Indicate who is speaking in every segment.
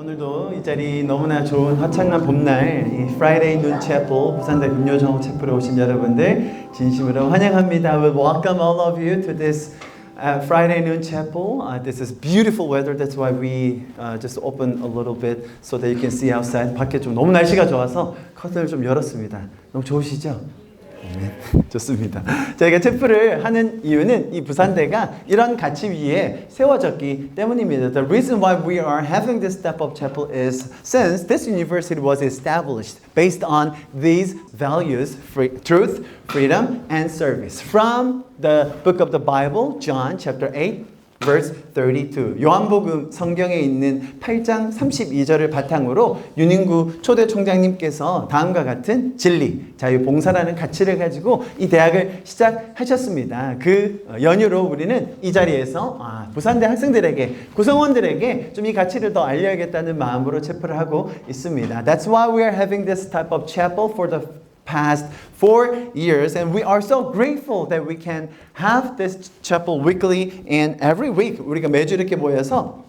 Speaker 1: 오늘도 이 자리 너무나 좋은 화창한 봄날 이 Friday Noon Chapel 부산대 금요정오 채플에 오신 여러분들 진심으로 환영합니다. We welcome all of you to this Friday Noon Chapel. This is beautiful weather. That's why we just open a little bit so that you can see outside. 밖에 좀 너무 날씨가 좋아서 커튼을 좀 열었습니다. 너무 좋으시죠? 네, 좋습니다. 저희가 채플을 하는 이유는 이 부산대가 이런 가치 위에 세워졌기 때문입니다. The reason why we are having this step-up chapel is since this university was established based on these values, truth, freedom, and service. From the book of the Bible, John chapter 8, verse 32. 요한복음 성경에 있는 8장 32절을 바탕으로 윤인구 초대 총장님께서 다음과 같은 진리, 자유봉사라는 가치를 가지고 이 대학을 시작하셨습니다. 그 연유로 우리는 이 자리에서 부산대 학생들에게, 구성원들에게 좀 이 가치를 더 알려야겠다는 마음으로 체프를 하고 있습니다. That's why we are having this type of chapel for the past 4 years, and we are so grateful that we can have this chapel weekly and every week. 우리가 매주 이렇게 모여서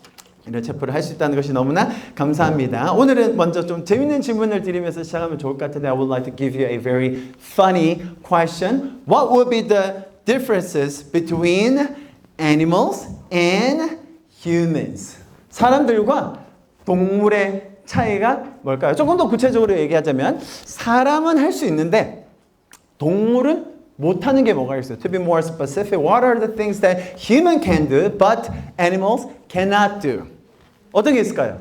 Speaker 1: 이런 체프를 할 수 있다는 것이 너무나 감사합니다. 오늘은 먼저 좀 재밌는 질문을 드리면서 시작하면 좋을 것 같은데 I would like to give you a very funny question. What would be the differences between animals and humans? 사람들과 동물의 차이가 뭘까요? 조금 더 구체적으로 얘기하자면 사람은 할 수 있는데 동물은 못하는 게 뭐가 있어요? To be more specific, what are the things that human can do but animals cannot do? 어떤 게 있을까요?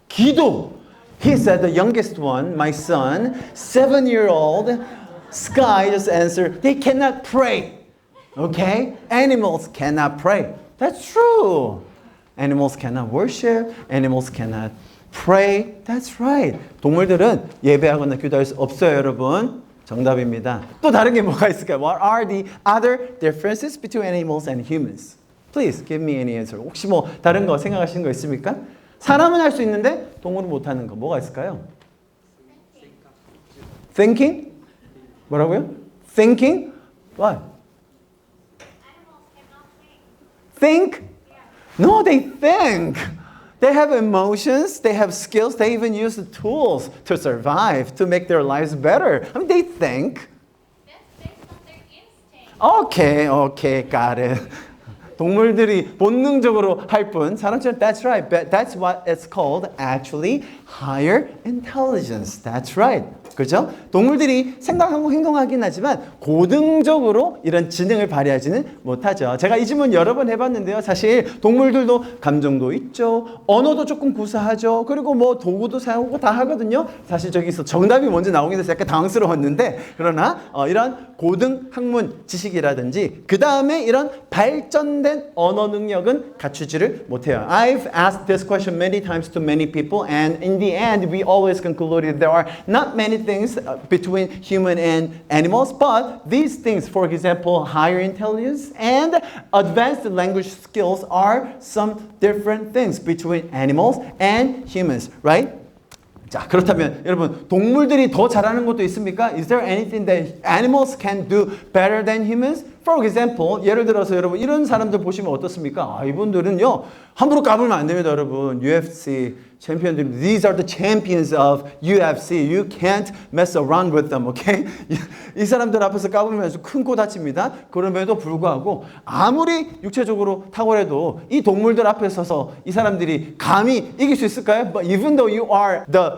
Speaker 1: 기도. He said the youngest one, my son, 7-year-old, Sky just answered, they cannot pray. Okay? Animals cannot pray. That's true. Animals cannot worship. Animals cannot pray. That's right. 동물들은 예배하거나 기도할 수 없어요, 여러분. 정답입니다. 또 다른 게 뭐가 있을까요? What are the other differences between animals and humans? Please give me any answer. 혹시 뭐 다른 거 생각하시는 거 있습니까? 사람은 할 수 있는데 동물은 못 하는 거 뭐가 있을까요? Thinking? 뭐라고요? Thinking? What? Think? No, they think. They have emotions, they have skills, they even use the tools to survive, to make their lives better. I mean, they think.
Speaker 2: That's based on their instinct.
Speaker 1: Okay, got it. 동물들이 본능적으로 할 뿐, 사람처럼 that's right. But that's what it's called actually higher intelligence. That's right. 그렇죠? 동물들이 생각하고 행동하긴 하지만 고등적으로 이런 지능을 발휘하지는 못하죠. 제가 이 질문 여러 번 해봤는데요. 사실 동물들도 감정도 있죠. 언어도 조금 구사하죠. 그리고 뭐 도구도 사용하고 다 하거든요. 사실 저기서 정답이 먼저 나오긴 해서 약간 당황스러웠는데 그러나 이런 고등 학문 지식이라든지 그 다음에 이런 발전된 언어 능력은 갖추지를 못해요. I've asked this question many times to many people and in the end we always concluded there are not many things between human and animals, but these things, for example, higher intelligence and advanced language skills are some different things between animals and humans, right? 자, 그렇다면 여러분 동물들이 더 잘하는 것도 있습니까? Is there anything that animals can do better than humans? For example, 예를 들어서 여러분 이런 사람들 보시면 어떻습니까? 이분들은요 함부로 까불면 안 됩니다, 여러분. UFC 챔피언들, these are the champions of UFC. You can't mess around with them, okay? 이 사람들 앞에서 까불면 아주 큰 코 다칩니다. 그럼에도 불구하고 아무리 육체적으로 탁월해도 이 동물들 앞에 서서 이 사람들이 감히 이길 수 있을까요? But even though you are the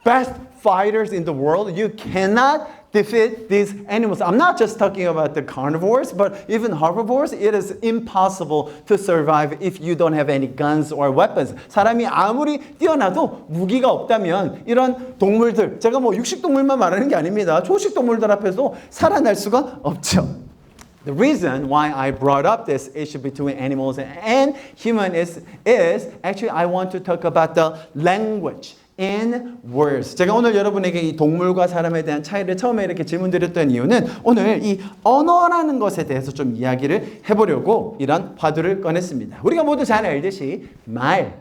Speaker 1: best fighters in the world, you cannot defeat these animals. I'm not just talking about the carnivores, but even herbivores. It is impossible to survive if you don't have any guns or weapons. 사람이 아무리 뛰어나도 무기가 없다면 이런 동물들, 제가 뭐 육식동물만 말하는 게 아닙니다. 초식동물들 앞에서 살아날 수가 없죠. The reason why I brought up this issue between animals and humans is actually I want to talk about the language. In words. 제가 오늘 여러분에게 이 동물과 사람에 대한 차이를 처음에 이렇게 질문드렸던 이유는 오늘 이 언어라는 것에 대해서 좀 이야기를 해보려고 이런 화두를 꺼냈습니다. 우리가 모두 잘 알듯이 말,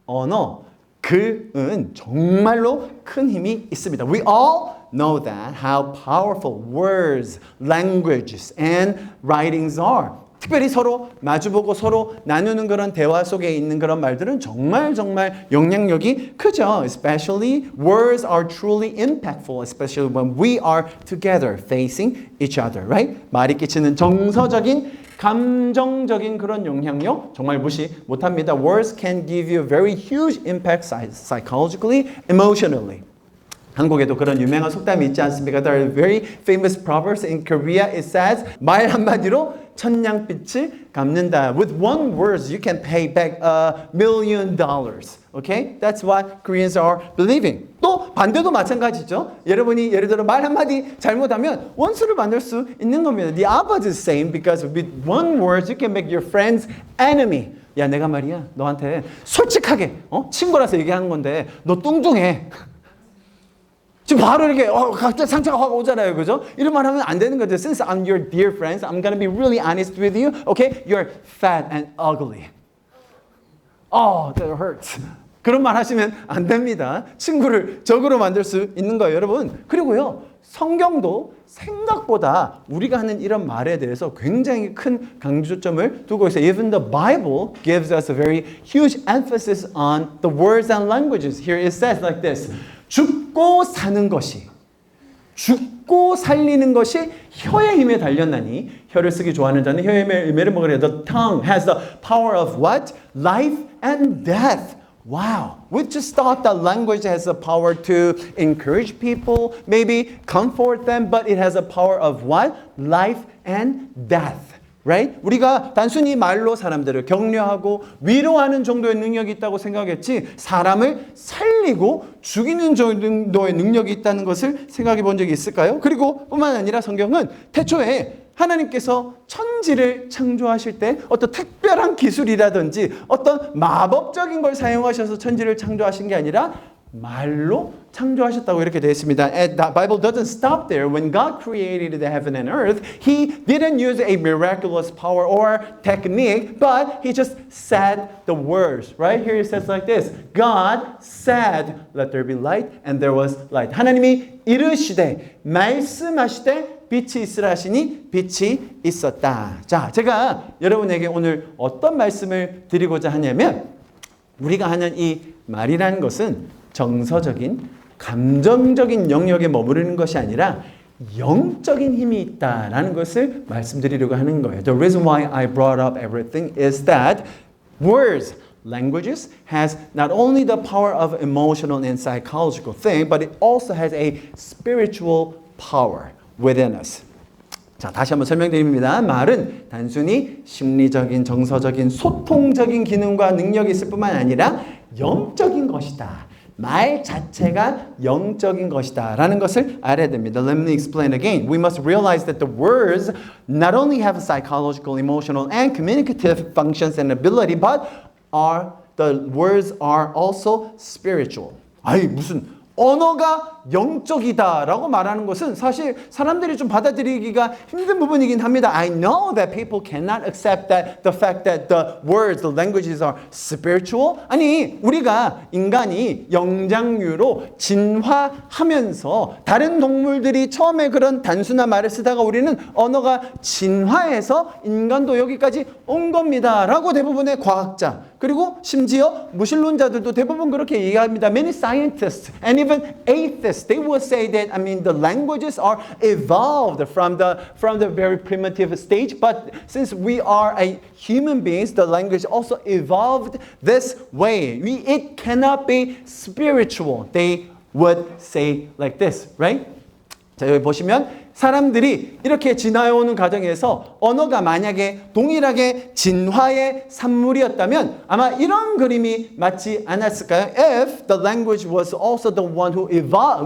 Speaker 1: 언어, 글은 정말로 큰 힘이 있습니다. We all know that how powerful words, languages, and writings are. 특별히 서로 마주보고 서로 나누는 그런 대화 속에 있는 그런 말들은 정말 영향력이 크죠. Especially words are truly impactful, especially when we are together facing each other, right? 말이 끼치는 정서적인 감정적인 그런 영향력 정말 무시 못합니다. Words can give you very huge impact psychologically, emotionally. 한국에도 그런 유명한 속담이 있지 않습니까? There are very famous proverbs in Korea. It says 말 한마디로 천냥빛을 갚는다. With one word, you can pay back $1 million. Okay? That's what Koreans are believing. 또 반대도 마찬가지죠. 여러분이 예를 들어 말 한마디 잘못하면 원수를 만들 수 있는 겁니다. The opposite is same because with one word, you can make your friends enemy. 야, 내가 말이야 너한테 솔직하게 친구라서 얘기하는 건데 너 뚱뚱해. 지금 바로 이렇게 갑자기 상처가 확 오잖아요, 그죠? 이런 말 하면 안 되는 거죠. Since I'm your dear friends, I'm gonna be really honest with you. Okay, you're fat and ugly. Oh, that hurts. 그런 말 하시면 안 됩니다. 친구를 적으로 만들 수 있는 거예요, 여러분. 그리고요, 성경도 생각보다 우리가 하는 이런 말에 대해서 굉장히 큰 강조점을 두고 있어요. Even the Bible gives us a very huge emphasis on the words and languages. Here it says like this. 죽고 사는 것이 죽고 살리는 것이 혀의 힘에 달렸나니 혀를 쓰기 좋아하는 자는 혀의 열매를 먹으려. The tongue has the power of what? Life and death. Wow. We just thought that language has the power to encourage people, maybe comfort them, but it has a power of what? Life and death. Right? 우리가 단순히 말로 사람들을 격려하고 위로하는 정도의 능력이 있다고 생각했지 사람을 살리고 죽이는 정도의 능력이 있다는 것을 생각해 본 적이 있을까요? 그리고 뿐만 아니라 성경은 태초에 하나님께서 천지를 창조하실 때 어떤 특별한 기술이라든지 어떤 마법적인 걸 사용하셔서 천지를 창조하신 게 아니라 말로 창조하셨다고 이렇게 되어 있습니다. And the Bible doesn't stop there. When God created the heaven and earth, He didn't use a miraculous power or technique, but He just said the words. Right here it says like this. God said, let there be light, and there was light. 하나님이 이르시되, 말씀하시되, 빛이 있으라 하시니 빛이 있었다. 자, 제가 여러분에게 오늘 어떤 말씀을 드리고자 하냐면 우리가 하는 이 말이라는 것은 정서적인, 감정적인 영역에 머무르는 것이 아니라 영적인 힘이 있다라는 것을 말씀드리려고 하는 거예요. The reason why I brought up everything is that words, languages has not only the power of emotional and psychological thing, but it also has a spiritual power within us. 자, 다시 한번 설명드립니다. 말은 단순히 심리적인, 정서적인, 소통적인 기능과 능력이 있을 뿐만 아니라 영적인 것이다. 말 자체가 영적인 것이다 라는 것을 알아야 됩니다. Let me explain again. We must realize that the words not only have psychological, emotional, and communicative functions and ability, but the words are also spiritual. 아니 무슨 언어가 영적이다라고 말하는 것은 사실 사람들이 좀 받아들이기가 힘든 부분이긴 합니다. I know that people cannot accept that the fact that the words, the languages are spiritual. 아니 우리가 인간이 영장류로 진화하면서 다른 동물들이 처음에 그런 단순한 말을 쓰다가 우리는 언어가 진화해서 인간도 여기까지 온 겁니다라고 대부분의 과학자 그리고 심지어 무신론자들도 대부분 그렇게 얘기합니다. Many scientists and even atheists, they will say that the languages are evolved from the very primitive stage, but since we are a human beings, the language also evolved this way. It cannot be spiritual. They would say like this, right? 자, 여기 보시면 사람들이 이렇게 진화해오는 과정에서 언어가 만약에 동일하게 진화의 산물이었다면 아마 이런 그림이 맞지 않았을까요? If the language was also the one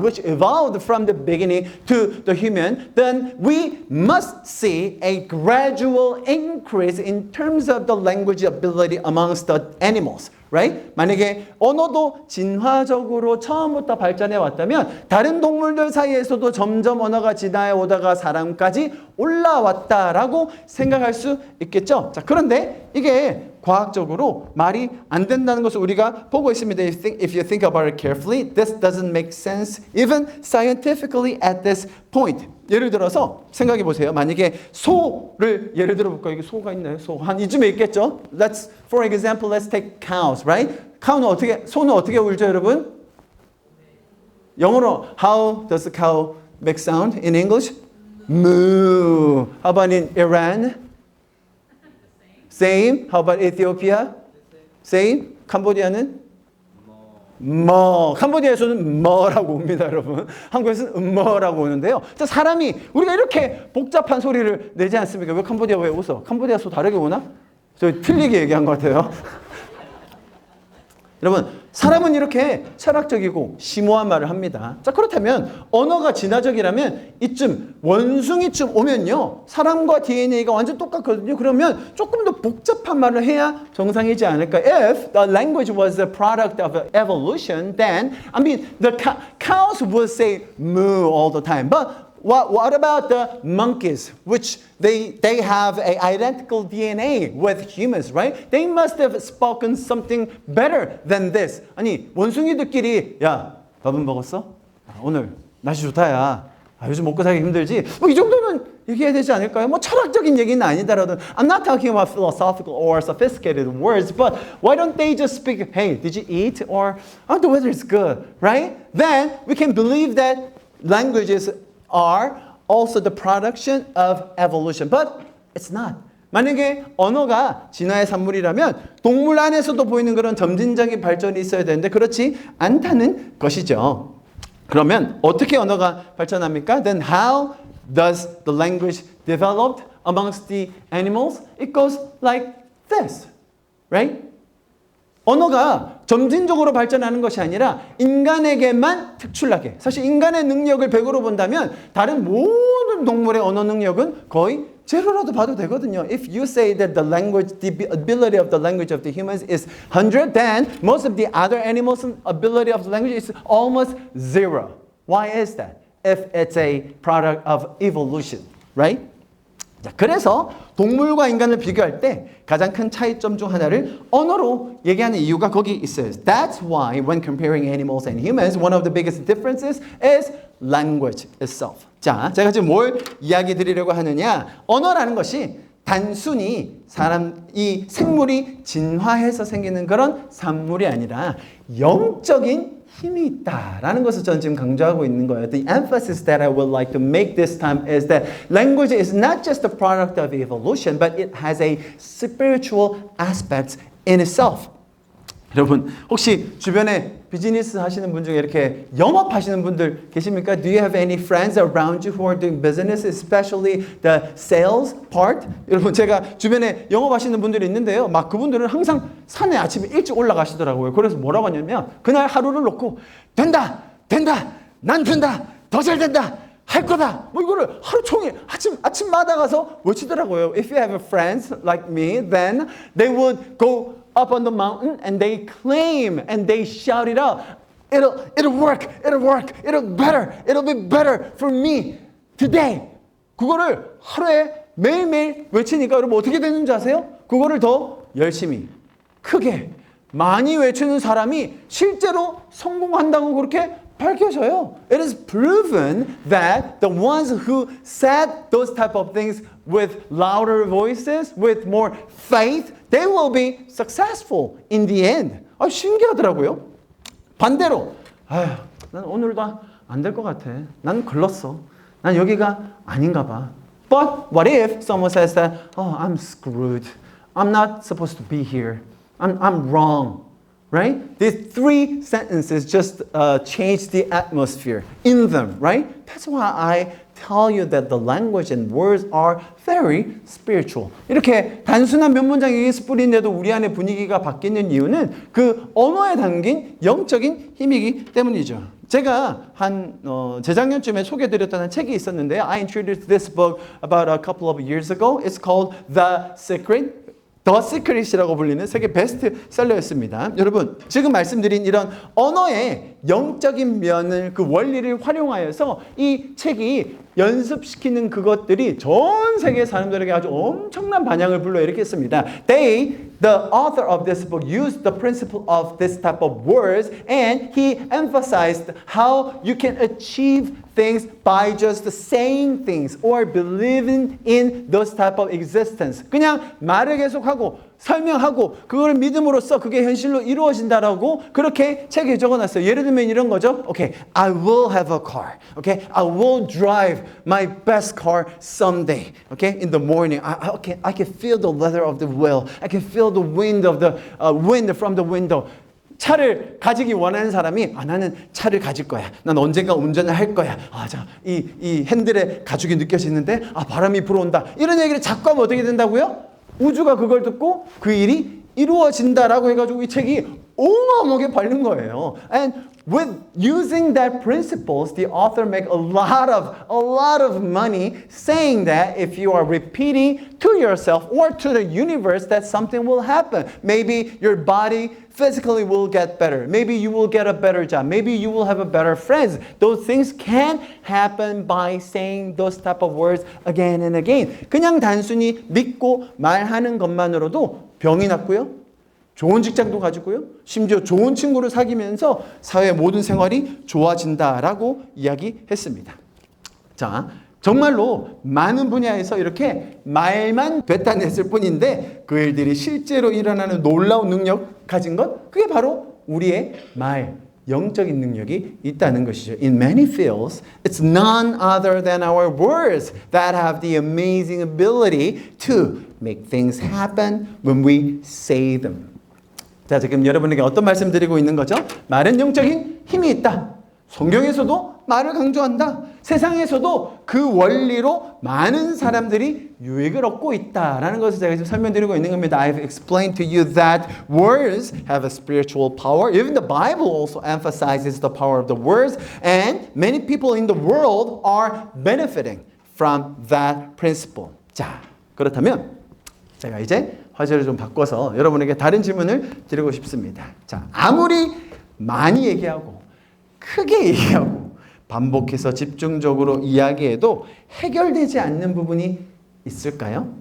Speaker 1: which evolved from the beginning to the human, then we must see a gradual increase in terms of the language ability amongst the animals. Right? 만약에 언어도 진화적으로 처음부터 발전해 왔다면 다른 동물들 사이에서도 점점 언어가 진화해 오다가 사람까지 올라왔다라고 생각할 수 있겠죠. 자, 그런데 이게 과학적으로 말이 안 된다는 것을 우리가 보고 있습니다. If you think about it carefully, this doesn't make sense even scientifically at this point. 예를 들어서 생각해 보세요. 만약에 소를 예를 들어 볼까요? 이게 소가 있나요? 소 한 이쯤에 있겠죠? For example, let's take cows, right? 소는 어떻게 울죠, 여러분? 영어로 how does the cow make sound in English? Moo. How about in Iran? Same. How about Ethiopia? Same. 캄보디아는? 뭐. 캄보디아에서는 뭐라고 옵니다, 여러분. 한국에서는 뭐라고 오는데요. 자, 사람이 우리가 이렇게 복잡한 소리를 내지 않습니까? 왜 캄보디아 왜 웃어? 캄보디아 소 다르게 오나? 저 틀리게 얘기한 것 같아요. 여러분, 사람은 이렇게 철학적이고 심오한 말을 합니다. 자, 그렇다면 언어가 진화적이라면 이쯤 원숭이쯤 오면요. 사람과 DNA가 완전 똑같거든요. 그러면 조금 더 복잡한 말을 해야 정상이지 않을까? If the language was the product of evolution, then I mean the cows would say moo all the time. But what about the monkeys, which they have a identical DNA with humans, right? They must have spoken something better than this. 아니, 원숭이들끼리 야, 밥은 먹었어? 오늘 날씨 좋다, 야. 요즘 먹고 살기 힘들지? 뭐 이 정도는 얘기해야 되지 않을까요? 뭐 철학적인 얘기는 아니더라도 I'm not talking about philosophical or sophisticated words, but why don't they just speak, hey, did you eat? Or, oh, the weather is good, right? Then we can believe that languages are also the production of evolution. But it's not. 만약에 언어가 진화의 산물이라면 동물 안에서도 보이는 그런 점진적인 발전이 있어야 되는데 그렇지 않다는 것이죠. 그러면 어떻게 언어가 발전합니까? Then how does the language develop amongst the animals? It goes like this, right? 언어가 점진적으로 발전하는 것이 아니라 인간에게만 특출나게 사실 인간의 능력을 100으로 본다면 다른 모든 동물의 언어 능력은 거의 제로라도 봐도 되거든요. If you say that the ability of the language of the humans is 100, then most of the other animals' ability of the language is almost zero. Why is that? If it's a product of evolution, right? 자, 그래서 동물과 인간을 비교할 때 가장 큰 차이점 중 하나를 언어로 얘기하는 이유가 거기 있어요. That's why when comparing animals and humans, one of the biggest differences is language itself. 자, 제가 지금 뭘 이야기 드리려고 하느냐? 언어라는 것이 단순히 이 생물이 진화해서 생기는 그런 산물이 아니라 영적인 힘이 있다라는 것을 저는 지금 강조하고 있는 거예요. The emphasis that I would like to make this time is that language is not just a product of evolution, but it has a spiritual aspect in itself. 여러분, 혹시 주변에 비즈니스 하시는 분 중에 이렇게 영업하시는 분들 계십니까? Do you have any friends around you who are doing business, especially the sales part? 여러분, 제가 주변에 영업하시는 분들이 있는데요. 막 그분들은 항상 산에 아침에 일찍 올라가시더라고요. 그래서 뭐라고 하냐면 그날 하루를 놓고 된다, 난 된다, 더 잘 된다. 할 거다. 뭐 이거를 하루 종일 아침마다 가서 외치더라고요. If you have friends like me, then they would go up on the mountain and they claim and they shout it out. It'll work. It'll be better for me today. 그거를 하루에 매일매일 외치니까 여러분 어떻게 되는지 아세요? 그거를 더 열심히, 크게, 많이 외치는 사람이 실제로 성공한다고 그렇게 밝혀져요. It is proven that the ones who said those type of things with louder voices, with more faith, they will be successful in the end. 신기하더라고요. 반대로, 난 오늘도 안 될 것 같아. 난 글렀어. 난 여기가 아닌가 봐. But what if someone says that, I'm screwed. I'm not supposed to be here. I'm wrong. Right? These three sentences just change the atmosphere in them, right? That's why I tell you that the language and words are very spiritual. 이렇게 단순한 몇 문장 얘기해서 뿌린데도 우리 안의 분위기가 바뀌는 이유는 그 언어에 담긴 영적인 힘이기 때문이죠. 제가 재작년쯤에 소개해드렸던 한 책이 있었는데요. I introduced this book about a couple of years ago. It's called The Secret. 더 시크릿이라고 불리는 세계 베스트셀러였습니다. 여러분, 지금 말씀드린 이런 언어의 영적인 면을 그 원리를 활용하여서 이 책이 연습시키는 그것들이 전 세계 사람들에게 아주 엄청난 반향을 불러일으켰습니다. They The author of this book used the principle of this type of words and he emphasized how you can achieve things by just saying things or believing in those type of existence. 그냥 말을 계속하고 설명하고 그걸 믿음으로써 그게 현실로 이루어진다라고 그렇게 책에 적어놨어요. 예를 들면 이런 거죠. Okay, I will have a car. Okay, I will drive my best car someday. Okay, in the morning, I can feel the leather of the wheel. I can feel the wind of the wind from the window. 차를 가지기 원하는 사람이 나는 차를 가질 거야. 난 언젠가 운전을 할 거야. 이 핸들에 가죽이 느껴지는데 바람이 불어온다. 이런 얘기를 자꾸 하면 어떻게 된다고요? 우주가 그걸 듣고 그 일이 이루어진다라고 해가지고 이 책이 어마어마하게 팔린 거예요. And with using that principles, the author make a lot of money saying that if you are repeating to yourself or to the universe that something will happen. Maybe your body physically will get better. Maybe you will get a better job. Maybe you will have a better friends. Those things can happen by saying those type of words again and again. 그냥 단순히 믿고 말하는 것만으로도 병이 낫고요. 좋은 직장도 가지고요. 심지어 좋은 친구를 사귀면서 사회의 모든 생활이 좋아진다라고 이야기했습니다. 자, 정말로 많은 분야에서 이렇게 말만 되타냈을 뿐인데 그 일들이 실제로 일어나는 놀라운 능력 가진 것, 그게 바로 우리의 말, 영적인 능력이 있다는 것이죠. In many fields, it's none other than our words that have the amazing ability to make things happen when we say them. 자, 지금 여러분에게 어떤 말씀 드리고 있는 거죠? 말은 영적인 힘이 있다. 성경에서도 말을 강조한다. 세상에서도 그 원리로 많은 사람들이 유익을 얻고 있다라는 것을 제가 지금 설명드리고 있는 겁니다. I've explained to you that words have a spiritual power. Even the Bible also emphasizes the power of the words, and many people in the world are benefiting from that principle. 자, 그렇다면 제가 이제 화제를 좀 바꿔서 여러분에게 다른 질문을 드리고 싶습니다. 자, 아무리 많이 얘기하고 크게 얘기하고 반복해서 집중적으로 이야기해도 해결되지 않는 부분이 있을까요?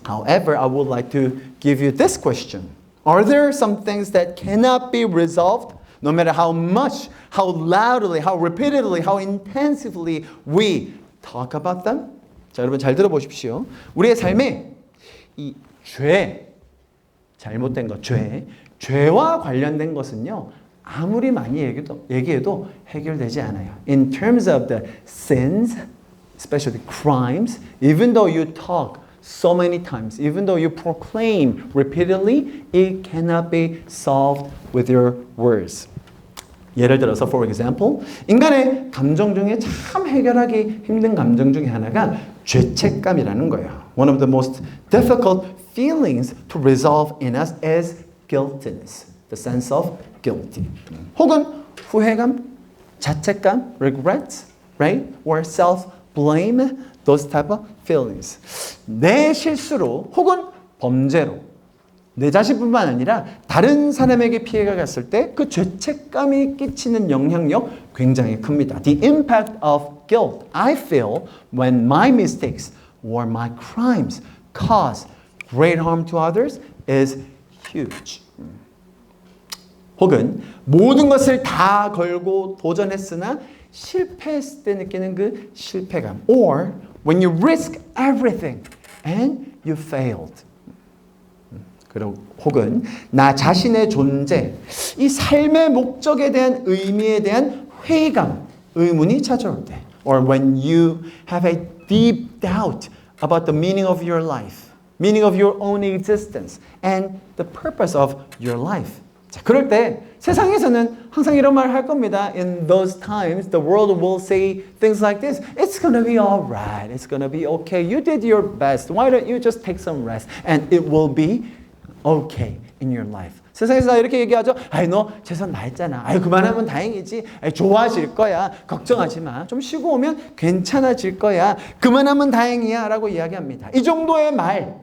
Speaker 1: However, I would like to give you this question. Are there some things that cannot be resolved no matter how much, how loudly, how repeatedly, how intensively we talk about them? 자, 여러분 잘 들어보십시오. 우리의 삶에 이 죄, 잘못된 것, 죄와 관련된 것은요, 아무리 많이 얘기해도 해결되지 않아요. In terms of the sins, especially crimes, even though you talk so many times, even though you proclaim repeatedly, it cannot be solved with your words. 예를 들어서, for example, 인간의 감정 중에 참 해결하기 힘든 감정 중에 하나가 죄책감이라는 거예요. One of the most difficult feelings to resolve in us is guiltiness, the sense of guilty. 혹은 후회감, 자책감, regrets, right? Or self-blame, those type of feelings. 내 실수로 혹은 범죄로 내 자신뿐만 아니라 다른 사람에게 피해가 갔을 때 그 죄책감이 끼치는 영향력 굉장히 큽니다. The impact of guilt I feel when my mistakes or my crimes cause great harm to others is huge. 혹은 모든 것을 다 걸고 도전했으나 실패했을 때 느끼는 그 실패감. Or when you risk everything and you failed. 그리고 혹은 나 자신의 존재, 이 삶의 목적에 대한 의미에 대한 회의감, 의문이 찾아올 때. Or when you have a deep doubt about the meaning of your life, meaning of your own existence, and the purpose of your life. 자, 그럴 때 세상에서는 항상 이런 말을 할 겁니다. In those times, the world will say things like this. It's gonna be all right. It's gonna be okay. You did your best. Why don't you just take some rest? And it will be okay in your life. 세상에서 이렇게 얘기하죠. 아이, 너 최선 다했잖아. 아이, 그만하면 다행이지. 아이, 좋아질 거야. 걱정하지 마. 좀 쉬고 오면 괜찮아질 거야. 그만하면 다행이야. 라고 이야기합니다. 이 정도의 말,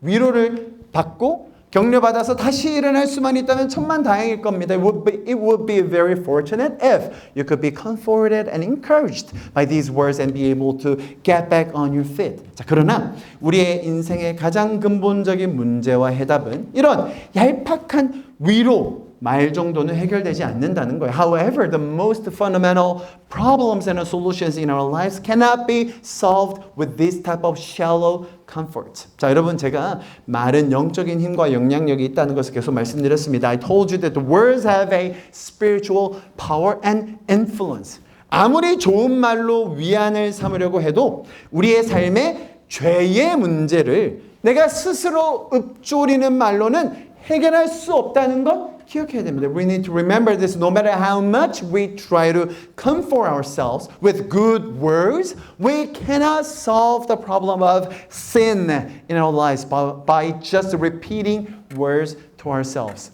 Speaker 1: 위로를 받고 격려받아서 다시 일어날 수만 있다면 천만다행일 겁니다. It would be very fortunate if you could be comforted and encouraged by these words and be able to get back on your feet. 자, 그러나 우리의 인생의 가장 근본적인 문제와 해답은 이런 얄팍한 위로 말 정도는 해결되지 않는다는 거예요. However, the most fundamental problems and solutions in our lives cannot be solved with this type of shallow comfort. 자, 여러분 제가 말은 영적인 힘과 영향력이 있다는 것을 계속 말씀드렸습니다. I told you that the words have a spiritual power and influence. 아무리 좋은 말로 위안을 삼으려고 해도 우리의 삶의 죄의 문제를 내가 스스로 읊조리는 말로는 해결할 수 없다는 것 기억해야 됩니다. We need to remember this. No matter how much we try to comfort ourselves with good words, we cannot solve the problem of sin in our lives by just repeating words to ourselves.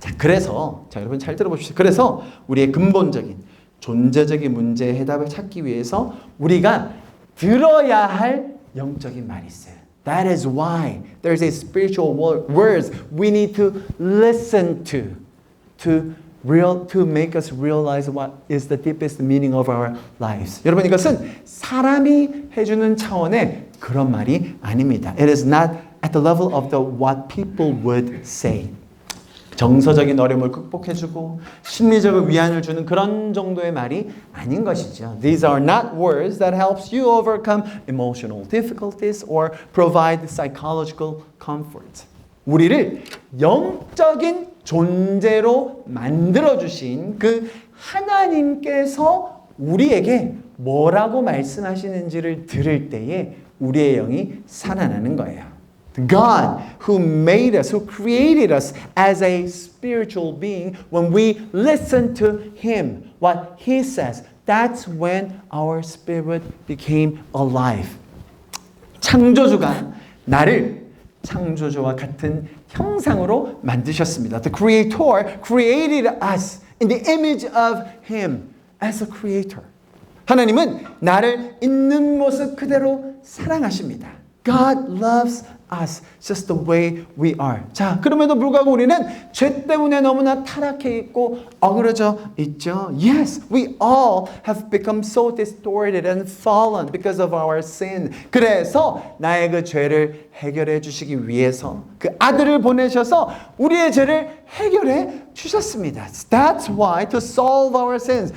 Speaker 1: 자, 그래서 여러분 잘 들어보십시오. 그래서 우리의 근본적인 존재적인 문제의 해답을 찾기 위해서 우리가 들어야 할 영적인 말이 있어요. That is why there's a spiritual words we need to listen to make us realize what is the deepest meaning of our lives. 여러분 이것은 사람이 해주는 차원의 그런 말이 아닙니다. It is not at the level of what people would say. 정서적인 어려움을 극복해주고 심리적인 위안을 주는 그런 정도의 말이 아닌 것이죠. These are not words that helps you overcome emotional difficulties or provide psychological comfort. 우리를 영적인 존재로 만들어주신 그 하나님께서 우리에게 뭐라고 말씀하시는지를 들을 때에 우리의 영이 살아나는 거예요. God who made us, who created us as a spiritual being, when we listen to Him, what He says, that's when our spirit became alive. 창조주가 나를 창조주와 같은 형상으로 만드셨습니다. The Creator created us in the image of Him as a creator. 하나님은 나를 있는 모습 그대로 사랑하십니다. God loves us just the way we are. 자, 그럼에도 불구하고 우리는 죄 때문에 너무나 타락해 있고 어그러져 있죠. Yes, we all have become so distorted and fallen because of our sin. 그래서 나의 그 죄를 해결해 주시기 위해서 그 아들을 보내셔서 우리의 죄를 해결해 주셨습니다. That's why to solve our sins,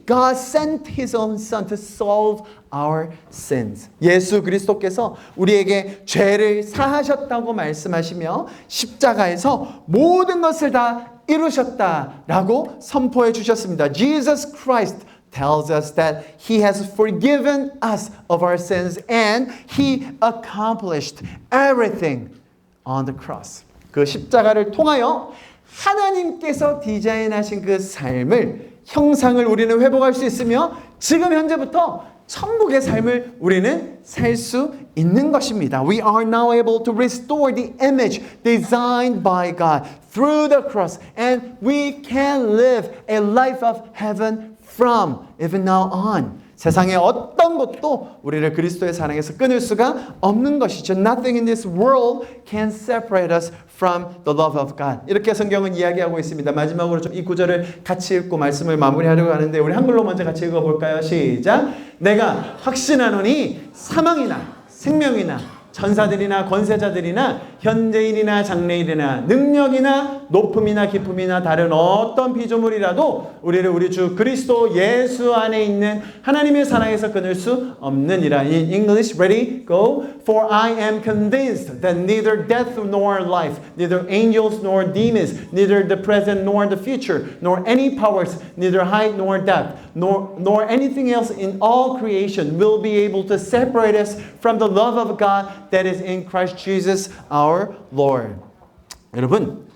Speaker 1: God sent His own Son to solve our sins. 예수 그리스도께서 우리에게 죄를 사하셨다고 말씀하시며 십자가에서 모든 것을 다 이루셨다라고 선포해 주셨습니다. Jesus Christ tells us that He has forgiven us of our sins and He accomplished everything on the cross. 그 십자가를 통하여 하나님께서 디자인하신 그 삶을 형상을 우리는 회복할 수 있으며 지금 현재부터 천국의 삶을 우리는 살 수 있는 것입니다. We are now able to restore the image designed by God through the cross and we can live a life of heaven from even now on. 세상의 어떤 것도 우리를 그리스도의 사랑에서 끊을 수가 없는 것이죠. Nothing in this world can separate us from the love of God. 이렇게 성경은 이야기하고 있습니다. 마지막으로 좀 이 구절을 같이 읽고 말씀을 마무리하려고 하는데 우리 한글로 먼저 같이 읽어볼까요? 시작! 내가 확신하노니 사망이나 생명이나 천사들이나 권세자들이나 현재인이나 장래일이나 능력이나 높음이나 깊음이나 다른 어떤 피조물이라도 우리를 우리 주 그리스도 예수 안에 있는 하나님의 사랑에서 끊을 수 없느니라. In English, ready, go. For I am convinced that neither death nor life, neither angels nor demons, neither the present nor the future, nor any powers, neither height nor depth, nor anything else in all creation will be able to separate us from the love of God that is in Christ Jesus our Lord. 여러분,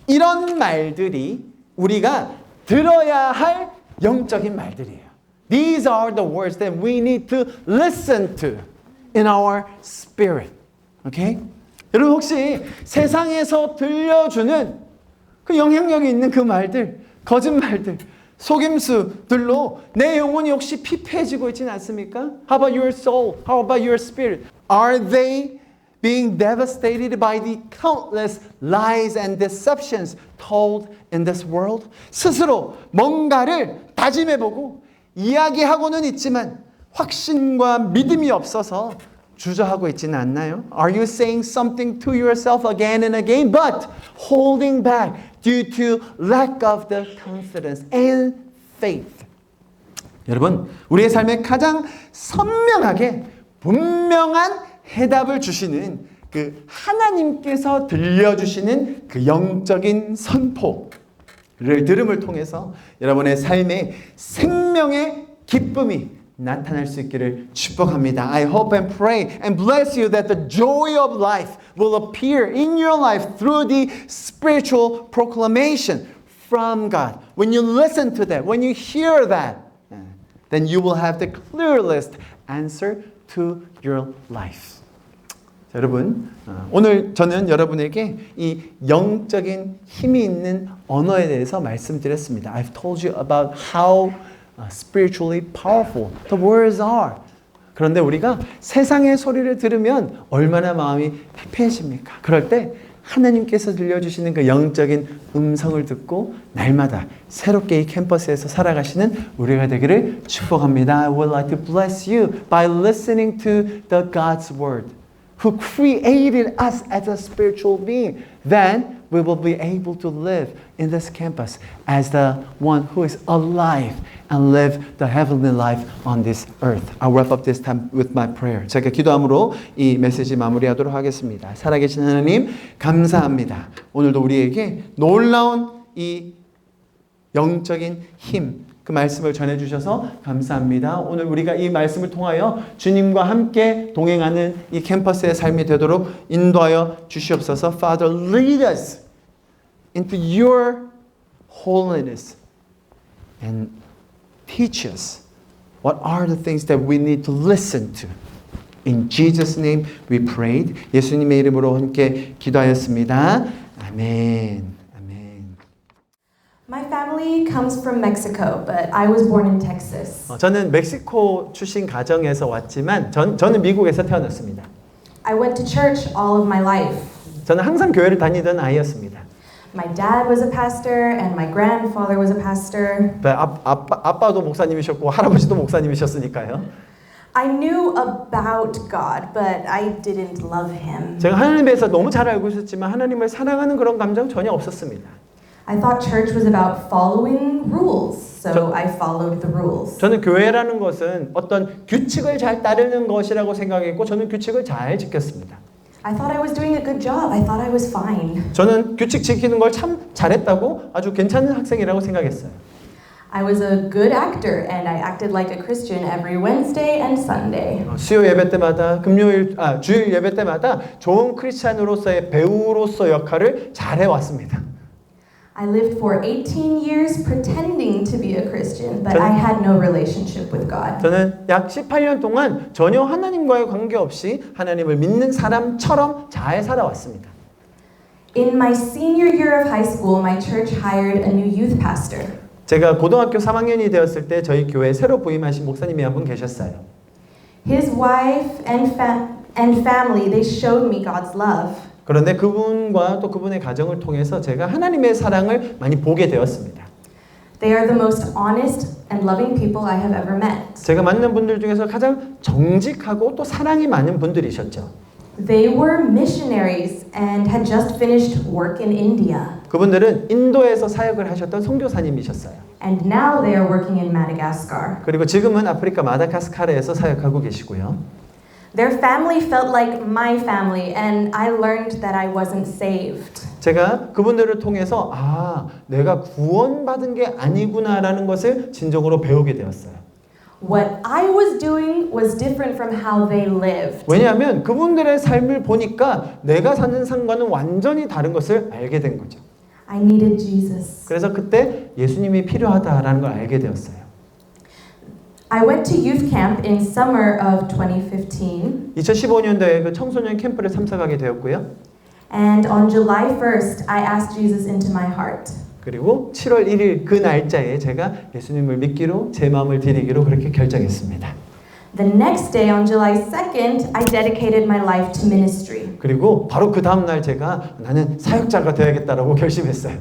Speaker 1: 이런 말들이 우리가 들어야 할 영적인 말들이에요. These are the words that we need to listen to in our spirit. Okay? 여러분 혹시 세상에서 들려주는 그 영향력이 있는 그 말들, 거짓말들, 속임수들로 내 영혼이 혹시 피폐해지고 있지는 않습니까? How about your soul? How about your spirit? Are they being devastated by the countless lies and deceptions told in this world? 스스로 뭔가를 다짐해보고 이야기하고는 있지만 확신과 믿음이 없어서 주저하고 있지는 않나요? Are you saying something to yourself again and again, but holding back due to lack of the confidence and faith? 여러분, 우리의 삶에 가장 선명하게 분명한 해답을 주시는 그 하나님께서 들려주시는 그 영적인 선포를 들음을 통해서 여러분의 삶에 생명의 기쁨이 나타날 수 있기를 축복합니다. I hope and pray and bless you that the joy of life will appear in your life through the spiritual proclamation from God. When you listen to that, when you hear that, then you will have the clearest answer to your life. 자, 여러분, 오늘 저는 여러분에게 이 영적인 힘이 있는 언어에 대해서 말씀드렸습니다. I've told you about how spiritually powerful the words are. 그런데 우리가 세상의 소리를 들으면 얼마나 마음이 패패해집니까? 그럴 때 하나님께서 들려주시는 그 영적인 음성을 듣고 날마다 새롭게 이 캠퍼스에서 살아가시는 우리가 되기를 축복합니다. I would like to bless you by listening to the God's word, who created us as a spiritual being. Then we will be able to live in this campus as the one who is alive and live the heavenly life on this earth. I'll wrap up this time with my prayer. 제가 기도함으로 이 메시지 마무리하도록 하겠습니다. 살아계신 하나님 감사합니다. 오늘도 우리에게 놀라운 이 영적인 힘, 그 말씀을 전해주셔서 감사합니다. 오늘 우리가 이 말씀을 통하여 주님과 함께 동행하는 이 캠퍼스의 삶이 되도록 인도하여 주시옵소서. Father, lead us into your holiness and teach us what are the things that we need to listen to. In Jesus' name we prayed. 예수님의 이름으로 함께 기도하였습니다. 아멘.
Speaker 3: My family comes from Mexico, but I was born in Texas.
Speaker 1: 저는 멕시코 출신 가정에서 왔지만 저는 미국에서 태어났습니다.
Speaker 3: I went to church all of my life.
Speaker 1: 저는 항상 교회를 다니던 아이였습니다.
Speaker 3: My dad was a pastor and my grandfather was a pastor.
Speaker 1: 아빠도 목사님이셨고 할아버지도 목사님이셨으니까요.
Speaker 3: I knew about God, but I didn't love him.
Speaker 1: 제가 하나님에 대해서 너무 잘 알고 있었지만 하나님을 사랑하는 그런 감정 전혀 없었습니다.
Speaker 3: I thought church was about following rules, so I followed the rules.
Speaker 1: 저는 교회라는 것은 어떤 규칙을 잘 따르는 것이라고 생각했고 저는 규칙을 잘 지켰습니다.
Speaker 3: I thought I was doing a good job. I thought I was fine.
Speaker 1: 저는 규칙 지키는 걸 참 잘했다고 아주 괜찮은 학생이라고 생각했어요.
Speaker 3: I was a good actor and I acted like a Christian every Wednesday and Sunday.
Speaker 1: 수요 예배 때마다 주일 예배 때마다 좋은 크리스찬으로서의 배우로서 역할을 잘 해왔습니다.
Speaker 3: I lived for 18 years pretending to be a Christian, but I had no relationship with God.
Speaker 1: 저는 약 18년 동안 전혀 하나님과의 관계없이 하나님을 믿는 사람처럼 잘 살아왔습니다.
Speaker 3: In my senior year of high school, my church hired a new youth pastor.
Speaker 1: 제가 고등학교 3학년이 되었을 때 저희 교회에 새로 부임하신 목사님이 한 분 계셨어요.
Speaker 3: His wife and family, they showed me God's love.
Speaker 1: 그런데 그분과 또 그분의 가정을 통해서 제가 하나님의 사랑을 많이 보게 되었습니다.
Speaker 3: They are the most honest and loving people I have ever met.
Speaker 1: 제가 만난 분들 중에서 가장 정직하고 또 사랑이 많은 분들이셨죠.
Speaker 3: They were missionaries and had just finished work in India.
Speaker 1: 그분들은 인도에서 사역을 하셨던 선교사님이셨어요.
Speaker 3: And now they are working in Madagascar.
Speaker 1: 그리고 지금은 아프리카 마다가스카르에서 사역하고 계시고요.
Speaker 3: Their family felt like my family, and I learned that I wasn't saved.
Speaker 1: 제가 그분들을 통해서 내가 구원받은 게 아니구나라는 것을 진정으로 배우게 되었어요.
Speaker 3: What I was doing was different from how they lived.
Speaker 1: 왜냐하면 그분들의 삶을 보니까 내가 사는 삶과는 완전히 다른 것을 알게 된 거죠.
Speaker 3: I needed Jesus.
Speaker 1: 그래서 그때 예수님이 필요하다라는 걸 알게 되었어요.
Speaker 3: I went to youth camp in summer of 2015.
Speaker 1: 2015년도에 그 청소년 캠프를 참석하게 되었고요.
Speaker 3: And on July 1st, I asked Jesus into my heart.
Speaker 1: 그리고 7월 1일 그 날짜에 제가 예수님을 믿기로 제 마음을 드리기로 그렇게 결정했습니다.
Speaker 3: The next day, on July 2nd, I dedicated my life to ministry.
Speaker 1: 그리고 바로 그 다음 날 제가 나는 사역자가 되어야겠다라고 결심했어요.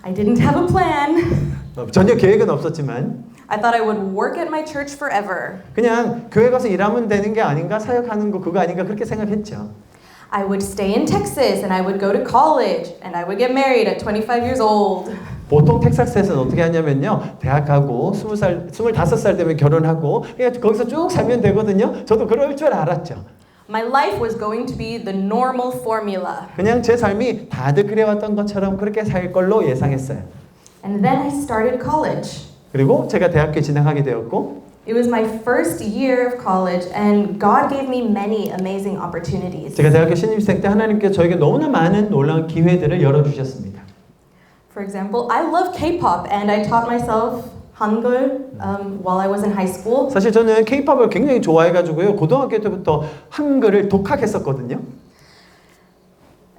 Speaker 3: I didn't have a plan.
Speaker 1: 전혀 계획은 없었지만
Speaker 3: I thought I would work at my church forever.
Speaker 1: 그냥 교회 가서 일하면 되는 게 아닌가, 사역하는 거 그거 아닌가 그렇게 생각했죠.
Speaker 3: I would stay in Texas and I would go to college and I would get married at 25 years old.
Speaker 1: 보통 텍사스에서는 어떻게 하냐면요, 대학 가고 20살, 25살 되면 결혼하고 그냥 거기서 쭉 살면 되거든요. 저도 그럴 줄 알았죠.
Speaker 3: My life was going to be the normal formula.
Speaker 1: 그냥 제 삶이 다들 그래왔던 것처럼 그렇게 살 걸로 예상했어요.
Speaker 3: And then I started college.
Speaker 1: 그리고 제가 대학교에 진학하게 되었고
Speaker 3: It was my first year of college and God gave me many amazing opportunities.
Speaker 1: 제가 대학교 신입생 때 하나님께서 저에게 너무나 많은 놀라운 기회들을 열어주셨습니다.
Speaker 3: For example, I love K-pop and I taught myself Hangul while I was in high school.
Speaker 1: 사실 저는 K-팝을 굉장히 좋아해가지고요, 고등학교 때부터 한글을 독학했었거든요.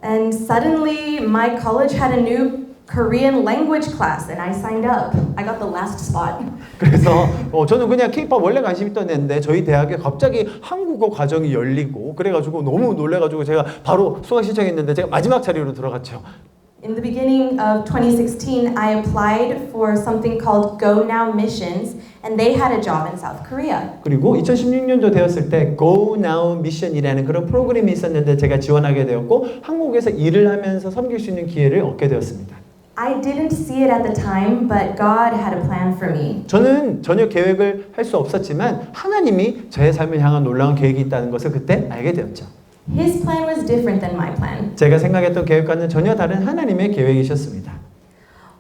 Speaker 3: And suddenly my college had a new Korean language class and I signed up. I got the last spot.
Speaker 1: 그래서 저는 그냥 K-팝 원래 관심 있던 애인데 저희 대학에 갑자기 한국어 과정이 열리고 그래가지고 너무 놀래가지고 제가 바로 수강 신청했는데 제가 마지막 자리로 들어갔죠.
Speaker 3: In the beginning of 2016, I applied for something called Go Now Missions, and they had a job in South Korea.
Speaker 1: 그리고 2016년도 되었을 때 Go Now Mission이라는 그런 프로그램이 있었는데 제가 지원하게 되었고 한국에서 일을 하면서 섬길 수 있는 기회를 얻게 되었습니다.
Speaker 3: I didn't see it at the time, but God had a plan for me.
Speaker 1: 저는 전혀 계획을 할 수 없었지만 하나님이 저의 삶을 향한 놀라운 계획이 있다는 것을 그때 알게 되었죠.
Speaker 3: His plan was different than my plan.
Speaker 1: 제가 생각했던 계획과는 전혀 다른 하나님의 계획이셨습니다.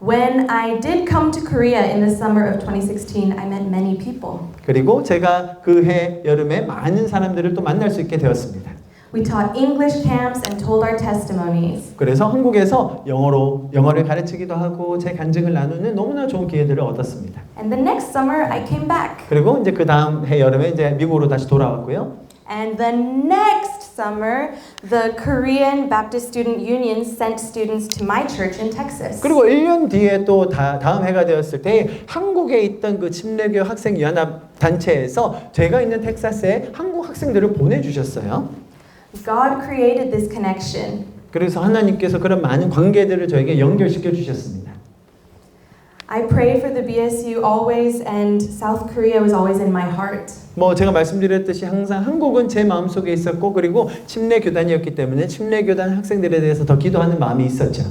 Speaker 3: When I did come to Korea in the summer of 2016, I met many people.
Speaker 1: 그리고 제가 그 해 여름에 많은 사람들을 또 만날 수 있게 되었습니다.
Speaker 3: We taught English camps and told our testimonies.
Speaker 1: 그래서 한국에서 영어를 가르치기도 하고 제 간증을 나누는 너무나 좋은 기회들을 얻었습니다.
Speaker 3: And the next summer, I came back.
Speaker 1: 그리고 이제 그 다음 해 여름에 이제 미국으로 다시 돌아왔고요.
Speaker 3: And the next summer, the Korean Baptist Student Union sent students to my church in Texas.
Speaker 1: 그리고 1년 뒤에 또 다음 해가 되었을 때 한국에 있던 그 침례교 학생 연합 단체에서 제가 있는 텍사스에 한국 학생들을 보내주셨어요.
Speaker 3: God created this connection.
Speaker 1: 그래서 하나님께서 그런 많은 관계들을 저에게 연결시켜 주셨습니다.
Speaker 3: I prayed for the BSU always, and South Korea was always in my heart.
Speaker 1: 뭐 제가 말씀드렸듯이 항상 한국은 제 마음속에 있었고 그리고 침례교단이었기 때문에 침례교단 학생들에 대해서 더 기도하는 마음이 있었죠.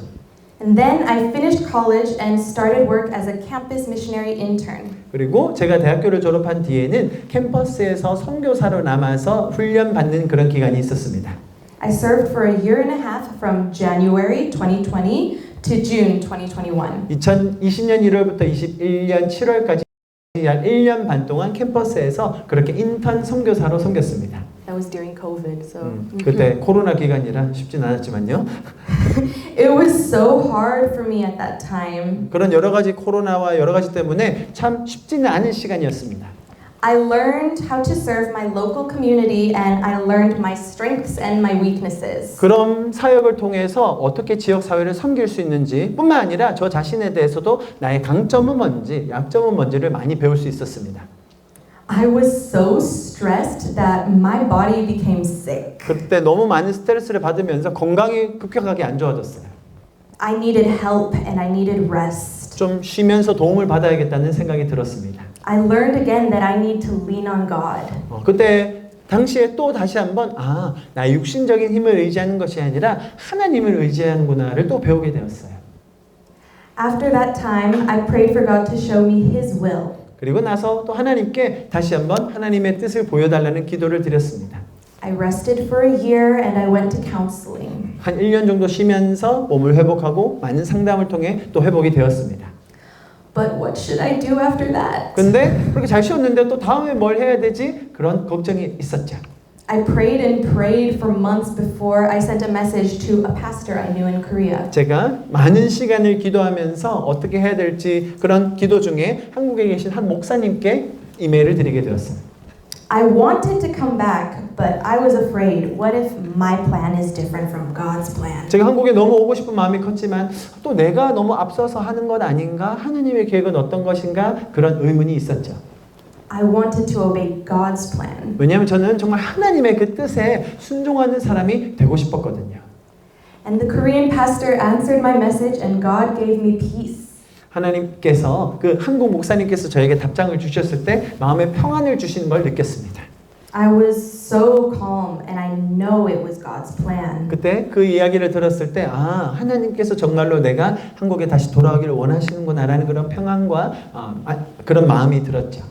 Speaker 3: And then I finished college and started work as a campus missionary intern.
Speaker 1: 그리고 제가 대학교를 졸업한 뒤에는 캠퍼스에서 선교사로 남아서 훈련받는 그런 기간이 있었습니다.
Speaker 3: I served for a year and a half from January 2020 to June 2021.
Speaker 1: 2020년 1월부터 21년 7월까지 약 1년 반 동안 캠퍼스에서 그렇게 인턴 선교사로 섬겼습니다.
Speaker 3: That was during COVID, so.
Speaker 1: 그때 코로나 기간이라 쉽진 않았지만요.
Speaker 3: It was so hard for me at that time.
Speaker 1: 그런 여러 가지 코로나와 여러 가지 때문에 참 쉽지는 않은 시간이었습니다.
Speaker 3: I learned how to serve my local community and I learned my strengths and my weaknesses.
Speaker 1: 그런 사역을 통해서 어떻게 지역 사회를 섬길 수 있는지 뿐만 아니라 저 자신에 대해서도 나의 강점은 뭔지 약점은 뭔지를 많이 배울 수 있었습니다.
Speaker 3: I was so stressed that my body became sick.
Speaker 1: 그때 너무 많은 스트레스를 받으면서 건강이 급격하게 안 좋아졌어요.
Speaker 3: I needed help and I needed rest.
Speaker 1: 좀 쉬면서 도움을 받아야겠다는 생각이 들었습니다.
Speaker 3: I learned again that I need to lean on God.
Speaker 1: 그때 당시에 또 다시 한번 나의 육신적인 힘을 의지하는 것이 아니라 하나님을 의지하는구나를 또 배우게 되었어요.
Speaker 3: After that time, I prayed for God to show me His will.
Speaker 1: 그리고 나서 또 하나님께 다시 한번 하나님의 뜻을 보여달라는 기도를 드렸습니다.
Speaker 3: I rested for a year and I went to counseling.
Speaker 1: 한 1년 정도 쉬면서 몸을 회복하고 많은 상담을 통해 또 회복이 되었습니다.
Speaker 3: But what should I do after that?
Speaker 1: 근데 그렇게 잘 쉬었는데 또 다음에 뭘 해야 되지? 그런 걱정이 있었죠.
Speaker 3: I prayed and prayed for months before I sent a message to a pastor I knew in Korea.
Speaker 1: 제가 많은 시간을 기도하면서 어떻게 해야 될지 그런 기도 중에 한국에 계신 한 목사님께 이메일을 드리게 되었어요.
Speaker 3: I wanted to come back, but I was afraid. What if my plan is different from God's plan?
Speaker 1: 제가 한국에 너무 오고 싶은 마음이 컸지만 또 내가 너무 앞서서 하는 것 아닌가? 하느님의 계획은 어떤 것인가? 그런 의문이 있었죠.
Speaker 3: I wanted to obey God's plan.
Speaker 1: 왜냐하면 저는 정말 하나님의 그 뜻에 순종하는 사람이 되고 싶었거든요.
Speaker 3: And the Korean pastor answered my message and God gave me peace.
Speaker 1: 하나님께서 그 한국 목사님께서 저에게 답장을 주셨을 때 마음의 평안을 주시는 걸 느꼈습니다.
Speaker 3: I was so calm and I know it was God's plan.
Speaker 1: 그때 그 이야기를 들었을 때 아, 하나님께서 정말로 내가 한국에 다시 돌아오기를 원하시는구나라는 그런 평안과 그런 마음이 들었죠.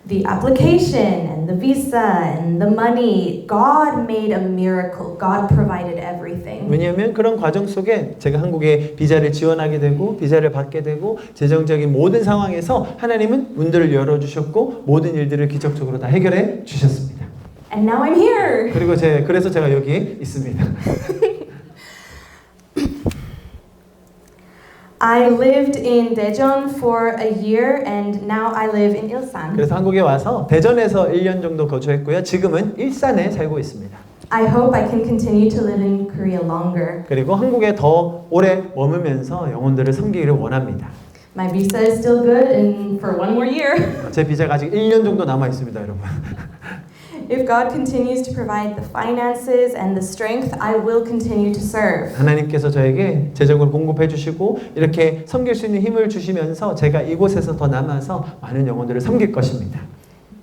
Speaker 3: The application and the visa and the money, God made a miracle. God provided everything.
Speaker 1: 왜냐하면 그런 과정 속에 제가 한국에 비자를 지원하게 되고 비자를 받게 되고 재정적인 모든 상황에서 하나님은 문들을 열어주셨고 모든 일들을 기적적으로 다 해결해 주셨습니다.
Speaker 3: And now I'm here.
Speaker 1: 그리고 그래서 제가 여기 있습니다.
Speaker 3: I lived in Daejeon for a year and now I live in Ilsan.
Speaker 1: 그래서 한국에 와서 대전에서 1년 정도 거주했고요. 지금은 일산에 살고 있습니다.
Speaker 3: I hope I can continue to live in Korea longer.
Speaker 1: 그리고 한국에 더 오래 머물면서 영혼들을 섬기기를 원합니다.
Speaker 3: My visa is still good and for one more year.
Speaker 1: 제 비자가 아직 1년 정도 남아 있습니다, 여러분.
Speaker 3: If God continues to provide the finances and the strength, I will continue to serve.
Speaker 1: 하나님께서 저에게 재정을 공급해 주시고 이렇게 섬길 수 있는 힘을 주시면서 제가 이곳에서 더 남아서 많은 영혼들을 섬길 것입니다.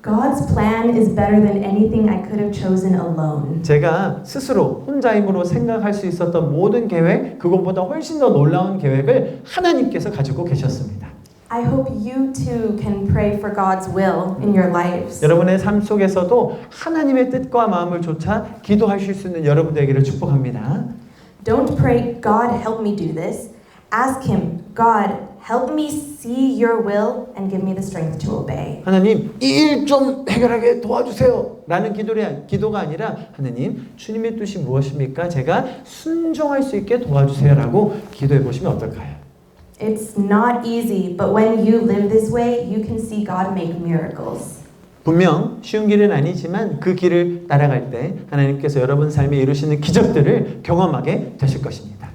Speaker 3: God's plan is better than anything I could have chosen alone.
Speaker 1: 제가 스스로 혼자 힘으로 생각할 수 있었던 모든 계획, 그것보다 훨씬 더 놀라운 계획을 하나님께서 가지고 계셨습니다.
Speaker 3: I hope you too can pray for God's will in your lives.
Speaker 1: 여러분의 삶 속에서도 하나님의 뜻과 마음을 좇아 기도하실 수 있는 여러분 되기를 축복합니다.
Speaker 3: Don't pray, God help me do this. Ask Him, God help me see your will and give me the strength to obey.
Speaker 1: 하나님, 이 일 좀 해결하게 도와주세요. 라는 기도가 아니라 하나님, 주님의 뜻이 무엇입니까? 제가 순종할 수 있게 도와주세요. 라고 기도해 보시면 어떨까요?
Speaker 3: It's not easy, but when you live this way, you can see God make miracles.
Speaker 1: 분명 쉬운 길은 아니지만 그 길을 따라갈 때 하나님께서 여러분 삶에 이루시는 기적들을 경험하게 되실 것입니다.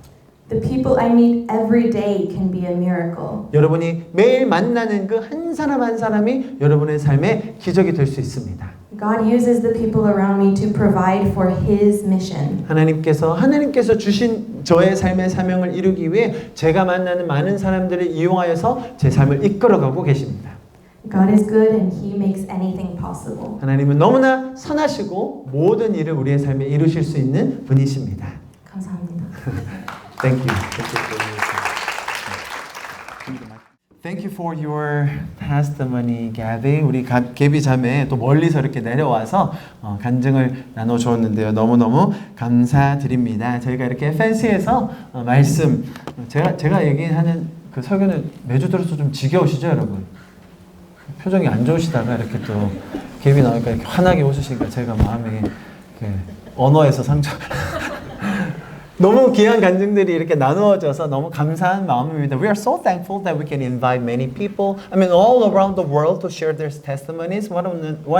Speaker 3: The people I meet every day can be a miracle.
Speaker 1: 여러분이 매일 만나는 그 한 사람 한 사람이 여러분의 삶의 기적이 될 수 있습니다.
Speaker 3: God uses the people around me to provide for His mission.
Speaker 1: 하나님께서 주신 저의 삶의 사명을 이루기 위해 제가 만나는 많은 사람들을 이용하여서 제 삶을 이끌어가고 계십니다.
Speaker 3: God is good and He makes anything possible.
Speaker 1: 하나님은 너무나 선하시고 모든 일을 우리의 삶에 이루실 수 있는 분이십니다.
Speaker 3: 감사합니다.
Speaker 1: Thank you. Thank you for your testimony, Gabby. 우리 개비 자매 또 멀리서 이렇게 내려와서 간증을 나눠주었는데요. 너무너무 감사드립니다. 저희가 이렇게 FNC에서 말씀, 제가 얘기하는 그 설교는 매주 들어서 좀 지겨우시죠, 여러분? 표정이 안 좋으시다가 이렇게 또 개비 나오니까 이렇게 환하게 웃으시니까 제가 마음이 언어에서 상처. 너무 귀한 간증들이 이렇게 나누어져서 너무 감사한 마음입니다. We are so thankful that we can invite many people, all around the world to share their testimonies. What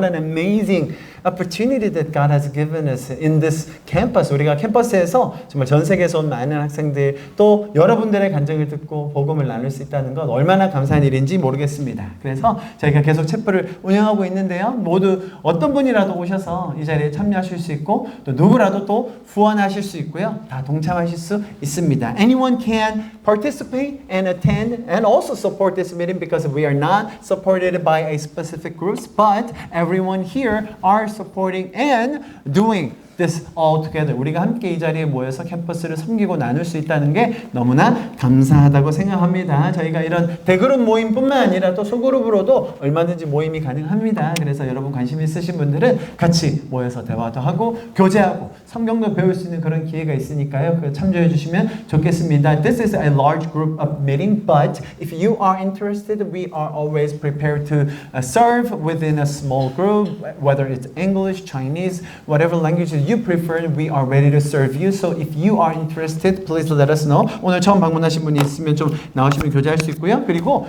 Speaker 1: an amazing opportunity that God has given us in this campus. 우리가 캠퍼스에서 정말 전 세계에서 온 많은 학생들 또 여러분들의 간증을 듣고 복음을 나눌 수 있다는 건 얼마나 감사한 일인지 모르겠습니다. 그래서 저희가 계속 챕프를 운영하고 있는데요. 모두 어떤 분이라도 오셔서 이 자리에 참여하실 수 있고 또 누구라도 또 후원하실 수 있고요. 다 동참하실 수 있습니다. Anyone can participate and attend and also support this meeting because we are not supported by a specific groups, but everyone here are supporting and doing this all together. 우리가 함께 이 자리에 모여서 캠퍼스를 섬기고 나눌 수 있다는 게 너무나 감사하다고 생각합니다. 저희가 이런 대그룹 모임뿐만 아니라 또 소그룹으로도 얼마든지 모임이 가능합니다. 그래서 여러분 관심 있으신 분들은 같이 모여서 대화도 하고 교제하고 성경도 배울 수 있는 그런 기회가 있으니까요. 참조해 주시면 좋겠습니다. This is a large group of meeting, but if you are interested, we are always prepared to serve within a small group, whether it's English, Chinese, whatever language you prefer, we are ready to serve you. So if you are interested, please let us know. 오늘 처음 방문하신 분이 있으면 좀 나오시면 교제할 수 있고요. 그리고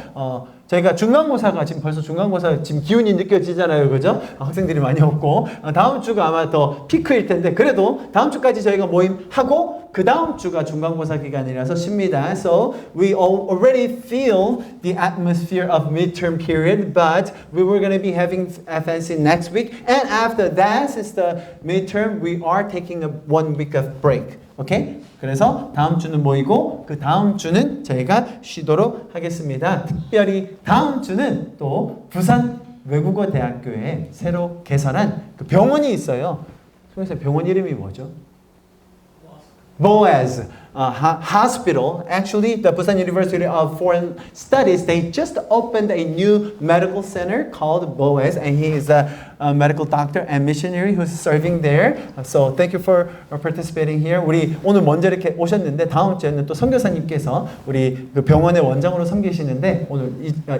Speaker 1: 저희가 중간고사가 지금 벌써 중간고사 지금 기운이 느껴지잖아요. 그죠? 학생들이 많이 없고 다음 주가 아마 더 피크일 텐데 그래도 다음 주까지 저희가 모임하고 그 다음 주가 중간고사 기간이라서 쉽니다. So we already feel the atmosphere of midterm period, but we were going to be having FNC next week. And after that, since the midterm, we are taking a 1 week of break. Okay? 그래서 다음 주는 모이고 그 다음 주는 저희가 쉬도록 하겠습니다. 특별히 다음 주는 또 부산 외국어대학교에 새로 개설한 그 병원이 있어요. 송혜선 병원 이름이 뭐죠? Boaz Hospital. Actually, the Busan University of Foreign Studies, they just opened a new medical center called Boaz, and he is a medical doctor and missionary who's serving there. So thank you for participating here. 우리 오늘 먼저 이렇게 오셨는데 다음 주에는 또 선교사님께서 우리 그 병원의 원장으로 섬기시는데 오늘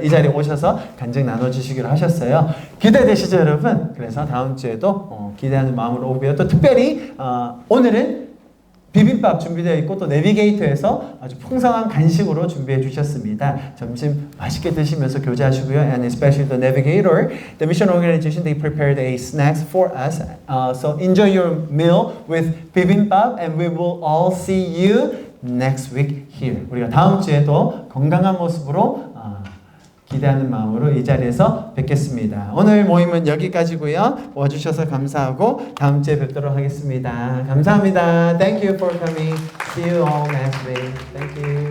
Speaker 1: 이 자리에 오셔서 간증 나눠주시기로 하셨어요. 기대되시죠, 여러분? 그래서 다음 주에도 기대하는 마음으로 오고요. 또 특별히 오늘은 비빔밥 준비되어 있고 또 내비게이터에서 아주 풍성한 간식으로 준비해 주셨습니다. 점심 맛있게 드시면서 교제하시고요. And especially the navigator, the mission organization, they prepared a snacks for us. So enjoy your meal with bibimbap and we will all see you next week here. 우리가 다음 주에도 건강한 모습으로 기대하는 마음으로 이 자리에서 뵙겠습니다. 오늘 모임은 여기까지고요. 와주셔서 감사하고 다음 주에 뵙도록 하겠습니다. 감사합니다. Thank you for coming. See you all next week. Thank you.